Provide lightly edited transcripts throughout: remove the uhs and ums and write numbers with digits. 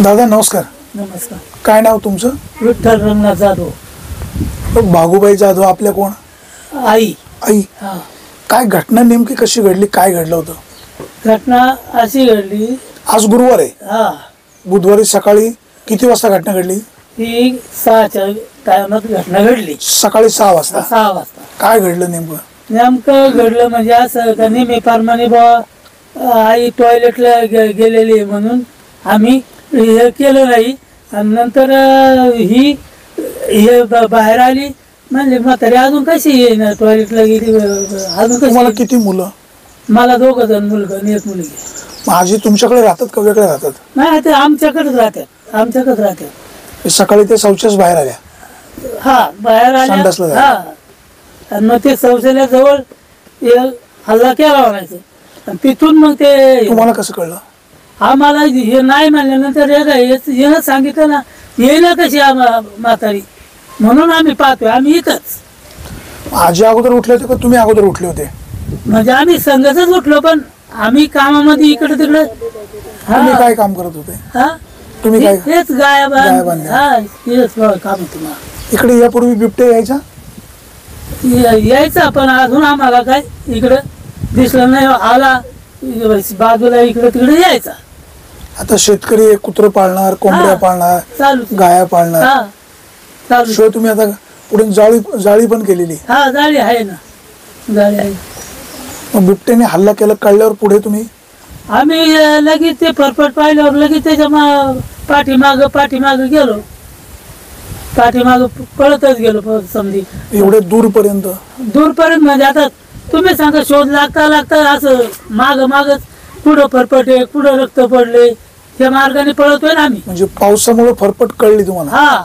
दादा नमस्कार. नमस्कार. काय नाव तुमचं? विठ्ठल रंगनाथ जाधव. भागूबाई जाधव आपल्या कोण? आई. आई. हा. काय घटना नेमकी कशी घडली, काय घडलं होतं? घटना अशी घडली. आज गुरुवार आहे. हा. बुधवारी सकाळी किती वाजता घटना घडली? ही 6च्या टायमात घटना घडली. सकाळी 6 वाजता. 6 वाजता. काय घडलं नेमकं? नेमकं घडलं म्हणजे असं का नेहमी प्रमाणे आई टॉयलेटला गेलेली आहे म्हणून आम्ही हे केलं नाही. आणि नंतर ही बाहेर आली म्हणले म्हातारी अजून कशी येईन टॉयलेटला गेली अजून तुम्हाला कशी. किती मुलं? मला 2 जण, मुलगा आणि एक मुलगी. आजी तुमच्याकडे राहतात का वेगळे राहतात? नाही ते आमच्याकडेच राहतात. सकाळी ते शौचास बाहेर आल्या? हा, बाहेर संडासला आल्या. जायला. हा. आणि मग ते शौचालयाजवळ हल्ला केला म्हणायचं. आणि तिथून मग ते तुम्हाला कसं कळलं? आम्हाला हे नाही म्हणल्यानंतर येणं सांगितलं ना, येणं कशी म्हातारी म्हणून आम्ही पाहतोय. आम्ही इथंच. आजी अगोदर उठले होते का तुम्ही अगोदर उठले होते? म्हणजे आम्ही संघच उठलो, पण आम्ही कामामध्ये इकडे तिकडे. तुम्ही काय काम करत होते? हा, तुम्ही काय? हेच गाया बांधल्या. हा, हेच काम तुम्हाला. इकडे यापूर्वी बिबटे यायचा? यायचा, पण अजून आम्हाला काय इकडे दिसलं नाही. आला बाजूला इकडे तिकडे यायचा. आता शेतकरी कुत्र पाळणार, कोंबड्या पाळणार, चालू गाया पाळणार. हा, चालू. शिवाय तुम्ही आता पुढे जाळी पण केलेली. हा, जाळी आहे ना, जाळी आहे. मग बिबट्याने हल्ला केला कळल्यावर पुढे तुम्ही? आम्ही लगेच ते फरफट पाहिल्यावर लगेच त्याच्या पाठीमाग गेलो. पाठीमाग पळतच गेलो. समजी एवढे दूरपर्यंत म्हणजे आता तुम्ही सांगा, शोध लागता असं मागच कुठं फरफट आहे, कुठं रक्त पडले, त्या मार्गाने पळतोय ना आम्ही. म्हणजे पावसामुळे फरफट कळली तुम्हाला? हा,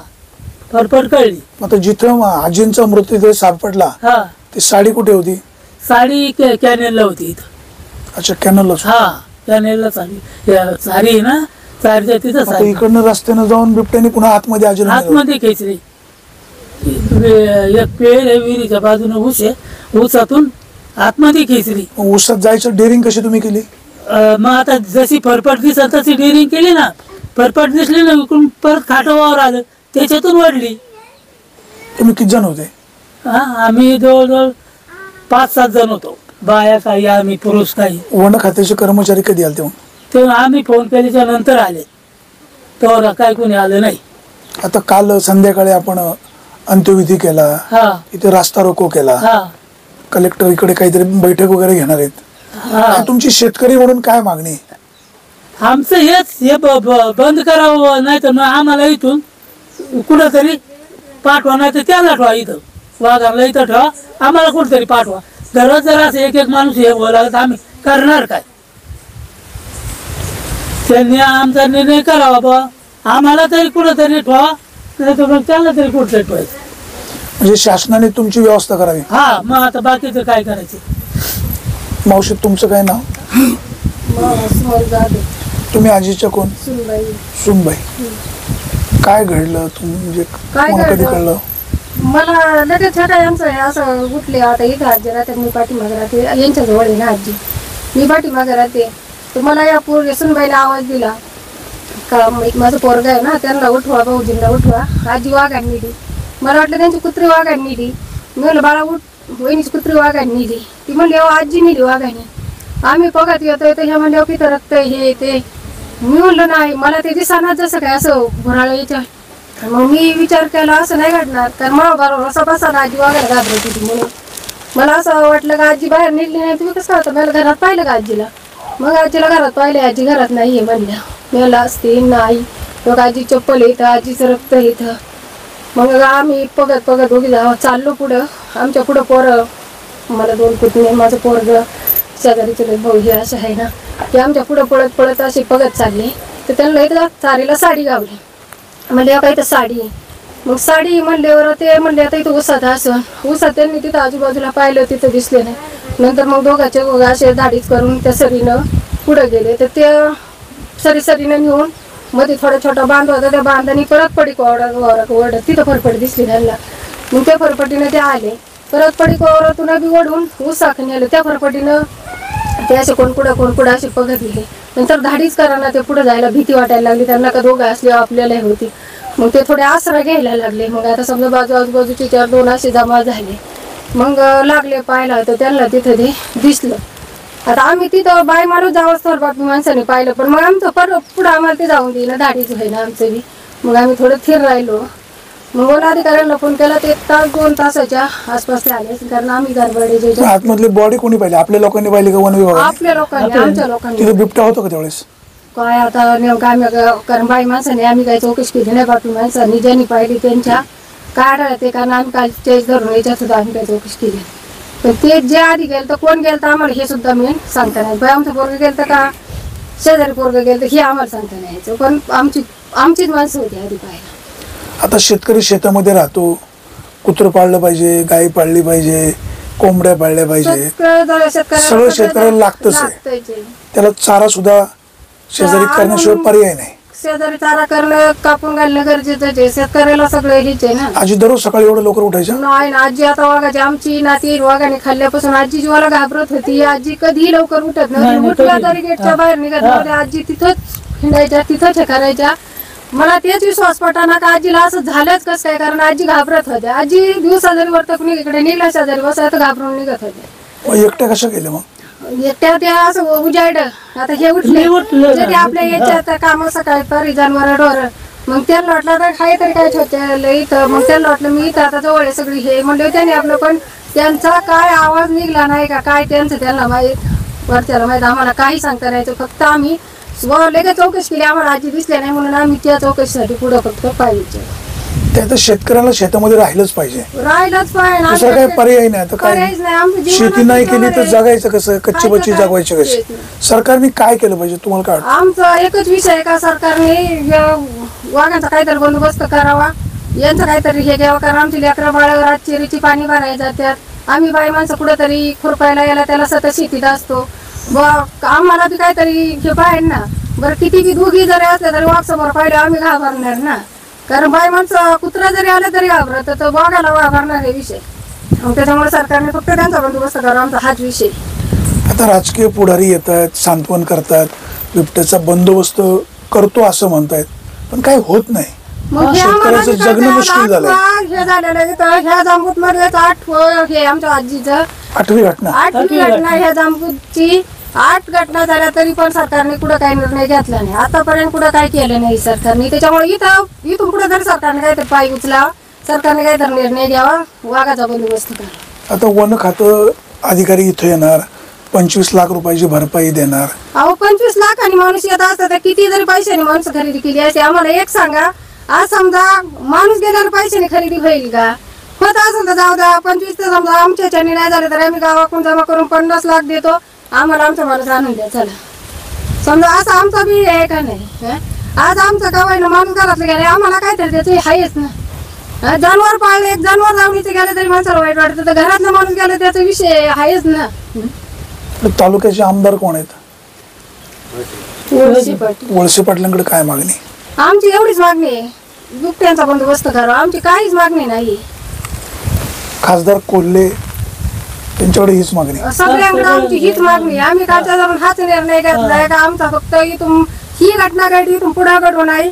फरफट कळली. आता जिथं आजींचा मृतदेह सापडला हा, ती साडी कुठे होती? साडी कॅनेलला होती इथं. अच्छा, कॅनलला. हा, कॅनेलला साडी आहे ना, साडीच्या तिथं साडी. इकडनं रस्त्यानं जाऊन बिबट्याने पुन्हा आतमध्ये आतमध्ये खेचली. एक पेर आहे विहिरीच्या बाजूने, ऊसातून आतमध्ये खेचली. ऊसात जायचं डेअरिंग कशी तुम्ही केली? मग आता जशी फरफट दिसत तशी डेअरिंग केली ना. फरफट दिसली ना, इकडून परत खाटावर आलं, त्याच्यातून वाढली. तुम्ही किती जण होते? हा, आम्ही जवळजवळ 5-7 जण होतो. बाया काही, आम्ही पुरुष काही. वन खात्याचे कर्मचारी कधी आले तेव्हा आम्ही फोन केल्याच्या नंतर आले, तेव्हा काय कोणी आलं नाही. आता काल संध्याकाळी आपण अंत्यविधी केला. हा, इथे रास्ता रोको केला. हा, कलेक्टर इकडे काहीतरी बैठक वगैरे घेणार आहेत. हा. तुमची शेतकरी म्हणून काय मागणी? आमचं हेच, हे बंद करावं, नाही तर मग आम्हाला इथून कुठंतरी पाठवा, नाही तर त्याला ठेवा. इथं वाघाला इथं ठेवा, आम्हाला कुठंतरी पाठवा. दररोज जर असं एक माणूस हे बोलायला तर आम्ही करणार काय? त्यांनी आमचा निर्णय करावा बा, आम्हाला तरी कुठंतरी ठेवा, नाही तर मग त्याला तरी कुठंतरी ठेवायचं. म्हणजे शासनाने तुमची व्यवस्था करावी. हा, मग आता बाकीचं काय करायचं? मावशी तुमचं काय नाव? तुम्ही आजीच्या कोण? सुनबाई. काय घडलं म्हणजे कधी कळलं? मला लगेच छोटा आमचं असं उठले. आता इथं आजी राहते, मी पाठीमागे राहते. यांच्या जवळ आहे ना आजी, मी पाठीमागे राहते. तर मला या पोरगे सुनबाईने आवाज दिला का माझं पोरग आहे ना, त्यांना उठवा, भाऊजींना उठवा, आजी वाघाने नेली. मला वाटलं त्यांची कुत्री वाघाने नेली. मी म्हणलं बाळा उठ, वहिनीची कुत्री वाघाने नेली. ती म्हणली आजी नेली वाघाने. आम्ही बघत येतोय तर ह्या म्हणल्या की रक्त हे ते. मी म्हणलं नाही, मला ते दिसणार जसं काय असं घोराळ यायच्या. मग मी विचार केला असं नाही घडणार, कारण मला बरोबर असा बसा ना आजी वाघायला घाबरत होती. म्हणून मला असं वाटलं का आजी बाहेर नेली नाही. तुम्ही कसं होतं, मला घरात पाहिलं का आजीला? मग आजीला घरात पाहिले, आजी घरात नाहीये म्हणल्या. मला असते नाही, मग आजी चप्पल इथं, आजीचं रक्त इथं. मग आम्ही बघत दोघी चाललो पुढं. आमच्या पुढं पोरं, मला 2 पुतणे, माझं पोरग, शेजारी चुलत भाऊ हे असं आहे ना, ते आमच्या पुढं पळत असे बघत चालले. तर त्यांना एकदा चारीला साडी गावली. म्हणले काय तर साडी. मग साडी म्हणल्यावर ते म्हणले आता इथं ऊसात असं. ऊसात त्यांनी तिथं आजूबाजूला पाहिलं, तिथं दिसले नाही. नंतर मग दोघांचे असे दाढीच करून त्या सरीनं पुढं गेले. तर त्या सरीनं नेऊन मध्ये थोडा छोटा बांध होता, त्या बांधाने परत पडीक ओढत तिथं फरफट दिसली त्यांना. मग त्या फरफटीनं ते आले. परत पडीक ओढतून बी ओढून ऊसाख नेलं. त्या फरफटीनं ते असे कोण कुठं असे बघत गेले. नंतर धाडीच करायला ते पुढे जायला भीती वाटायला लागली. त्यांना का दोघं असले आपल्याला होती. मग ते थोडे आसरा घ्यायला लागले. मग आता समजा आजूबाजूचे 4-2 असे जमा झाले. मग लागले पाहायला तर त्यांना तिथं ते दिसलं. आता आम्ही तिथं बाय माणूस जावंच तर बापी माणसाने पाहिलं. पण मग आमचं पुढं आम्हाला ते जाऊन देईना, धाडीच व्हायना आमचं बी. मग आम्ही थोडं थिर राहिलो. मग वन अधिकाऱ्यांना फोन केला. ते 1-2 तासाच्या आसपास ते आले. कारण आम्ही गडबडीचे आतमधली बॉडी कोणी पाहिली? आपल्या लोकांनी पाहिली का वन विभाग? आपल्या लोकांनी, आमच्या लोकांनी. तिथे बिबट्या होतो का त्यावेळेस? काय आता नेमकं आम्ही कारण बाई माणसाने आम्ही काही चौकशी केली नाही. बापी माणसांनी ज्यांनी पाहिली त्यांच्या काय आढळलं ते, कारण आम्ही काल चेस धरून याच्यात सुद्धा आम्ही काही चौकशी केली. पण ते जे आधी गेलं तर कोण गेलं तर आम्हाला हे सुद्धा मेन सांगता नाही. बाई आमचं पोरगं गेलं तर का शेजारी पोरगं गेलं तर हे आम्हाला सांगता नाही यायचं. पण आमचीच माणसं होती आधी पाहायला. आता शेतकरी शेतामध्ये राहतो, कुत्रं पाळलं पाहिजे, गाई पाळली पाहिजे, कोंबड्या पाळल्या पाहिजे, सगळं शेतकऱ्याला लागतच आहे. त्याला चारा सुद्धा शेजारी करण्याशिवाय पर्याय नाही. शेजारी चारा करणं, कापून घालणं गरजेचं आहे. शेतकऱ्याला सगळं हेच आहे ना. आजी दररोज सकाळी एवढं लवकर उठायचं नाही ना. आजी आता वाघाची आमची नाती वाघाने खाल्ल्यापासून आजी जीवाला घाबरत होती. आजी कधीही लवकर उठत नव्हती. उठल्या तरी गेटच्या बाहेर निघत नव्हते. आजी तिथंच हिंडायच्या, तिथंच हे करायच्या. मला तेच विश्वास पटाना का आजीला असं झालंच कसं काय, कारण आजी घाबरत होत्या. आजी दिवसा जरी वर्तक इकडे निघल्या शेजारी बसायचं घाबरून निघत होत्या. एकट्या कसं केलं मग? एकट्या त्या असं उजाड. आता हे उठले जरी आपल्या याच्यात काम सकाळी तरी जनावर ढोर. मग त्यांना वाटलं तर काहीतरी काय ठेवत्या इथं. मग त्यांना वाटलं मी इथं आता जवळ आहे सगळी हे म्हणले त्याने आपलं. पण त्यांचा काय आवाज निघला नाही का काय त्यांचं त्यांना माहीत, वरच्याला माहीत. आम्हाला काही सांगता नाही. फक्त आम्ही लगेच चौकशी केली. आम्हाला आजी दिसल्या नाही म्हणून आम्ही त्या चौकशीसाठी पुढे फक्त पाहिजे. त्यात शेतकऱ्याला शेतामध्ये राहिलंच पाहिजे, राहिलंच पाहिजे. दुसरा काही पर्याय नाही. आता काय शेती नाही केली तर जगायचं कसं? कच्ची बच्ची जगवायची कशी? सरकारने काय केलं पाहिजे तुम्हाला काय वाटतं? आमचा एकच विषय आहे का सरकारने वाघांचा काहीतरी बंदोबस्त करावा, यांचं काहीतरी हे घ्यावं. कारण आमची लेकरं बाळ रातचिरीची पाणी भरायला जातात. आम्ही बाई माणसं कुठेतरी खुरपायला यायला त्याला सतत शेतीत असतो. आम्हाला बी काहीतरी हे पाहिजे ना. बरं किती बी दोघी जरी असले तरी वाघ समोर पाहिले आम्ही घाबरणार ना. कारण बाई माणसं कुत्रा जरी आलं तरी घाबरत तर वाघाला घाबरणार हे विषय. त्याच्यामुळे सरकारने फक्त त्यांचा बंदोबस्त करा, आमचा हाच विषय. आता राजकीय पुढारी येतात, सांत्वन करतात, बिबट्याचा बंदोबस्त करतो असं म्हणतायत, पण काय होत नाही. शेतकऱ्याचं जगणं मुश्किल झालंय. हे झालेलं आहे ह्या जांबूत मध्ये 8 हे आमच्या आजीचं 8वी घटना ह्या जांबूतची 8 घटना झाल्या तरी पण सरकारने कुठं काही निर्णय घेतला नाही आतापर्यंत. कुठं काय केलं नाही सरकारने. त्याच्यामुळे इथून पुढे जर सरकारने काहीतरी पाय उचलावा, सरकारने काहीतरी निर्णय घ्यावा, वाघाचा बंदोबस्त करा. आता वन खातं अधिकारी इथे येणार, 25 लाख रुपयाची भरपाई देणार. अहो 25 लाखांनी माणूस येत असता तर किती जरी पैशाने माणूस खरेदी केली असते. आम्हाला एक सांगा, आज समजा माणूस गेल्यावर पैशाने खरेदी होईल का? होत असं तर जाऊ द्या. 25 तर समजा आमच्या नाही झाले तर आम्ही गावाकडून जमा करून 50 लाख देतो. आम्हाला आमचा माणूस आणून द्या चला. समजा असं आमचा बी आहे का नाही? आज आमचं गावाला माणूस घरातलं गेले आम्हाला काहीतरी त्याचं आहेच ना. जनावर पाळले, एक जनावर जावणीचे गेले तरी माणसाला वाईट वाटतं, तर घरातला माणूस गेला त्याचा विषय आहेच ना. तालुक्याचे आमदार कोण आहेत? वळसे पाटलांकडे काय मागणी? आमची एवढीच मागणी आहे, बिबट्यांचा बंदोबस्त करावा. आमची काहीच मागणी नाही. खासदार कोल्हे त्यांच्याकडे हीच मागणी? सगळ्यांकडे आमची हीच मागणी. आम्ही कालच्या धरून हाच निर्णय घेतलाय का आमचा फक्त इथून ही घटना घडली, इथून पुढे घडू नाही.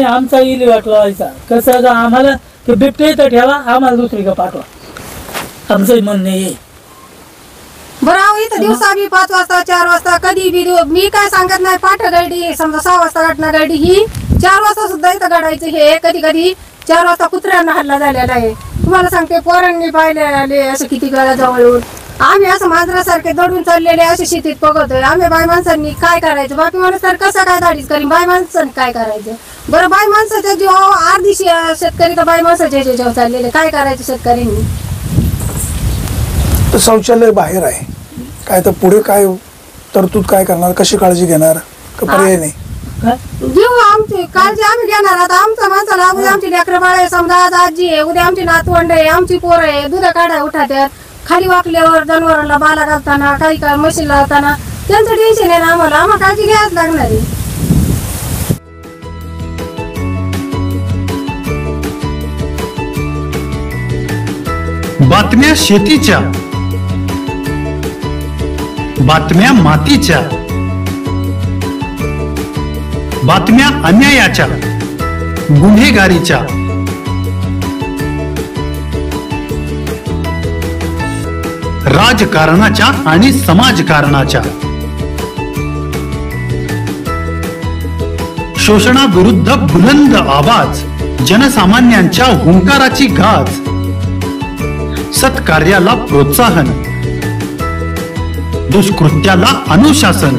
आमचा इली वाटला कसं का आम्हाला ते बिबटे इथं ठेवा, आम्हाला दुसरी का पाठवा, आमचं म्हणणं आहे. बरं इथं दिवसा बी 5 वाजता 4 वाजता कधी बी मी काय सांगत नाही. पाठ घडली समजा 6 वाजता घटना घडली, ही 4 वाजता सुद्धा इथं घडायचं. हे कधी कधी 4 वाजता कुत्र्यांना हल्ला झालेला आहे. तुम्हाला सांगते पोरांनी पाहिले आले असं किती जवळ येऊन. आम्ही असं मांजरासारखे दडून चाललेले असे शेतीत बघतोय. आम्ही बाय माणसांनी काय करायचं? बाकी माणूस तर कसं काय दाढीच करीन? बाय माणसांनी काय करायचं? बरं बाय माणसाच्या जीव अर्धी शेतकरी तर बाय माणसाच्या जीव चाललेले, काय करायचं शेतकऱ्यांनी? शौचालय बाहेर आहे काय, तर पुढे काय तरतूद काय करणार? कशी काळजी घेणार? पर्याय नाही. घेऊ आमची काळजी आम्ही घेणार. आता आमच्या माणसाला उद्या आमची लेकरं बाळ आहे, समजा आज आजी आहे, उद्या आमची नातवंड आहे, आमची पोरं आहे, दूध काढा उठात्यात, खाली वाकल्यावर जनावरांना बाला घालताना काही काय मशीन लावताना त्यांचं टेन्शन आहे ना. आम्हाला काळजी घ्यायच लागणार आहे. बातम्या शेतीच्या, बातम्या मातीच्या, बातम्या अन्यायाच्या, गुन्हेगारीच्या, राजकारणाच्या आणि समाजकारणाच्या, शोषणाविरुद्ध बुलंद आवाज, जनसामान्यांच्या हुंकाराची गाज, सत्कार्याला प्रोत्साहन, दुष्कृत्याला अनुशासन,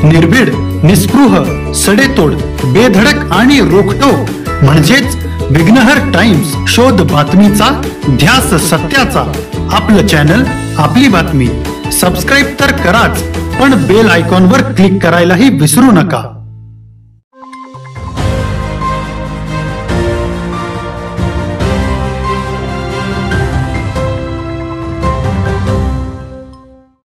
निर्भीड, निस्पृह, सडेतोड, बेधडक आणि रोखटोक म्हणजेच विघ्नहर टाइम्स. शोध बातमीचा, ध्यास सत्याचा. आपलं चॅनल, आपली बातमी. सबस्क्राईब तर कराच, पण बेल आयकॉनवर क्लिक करायलाही विसरू नका.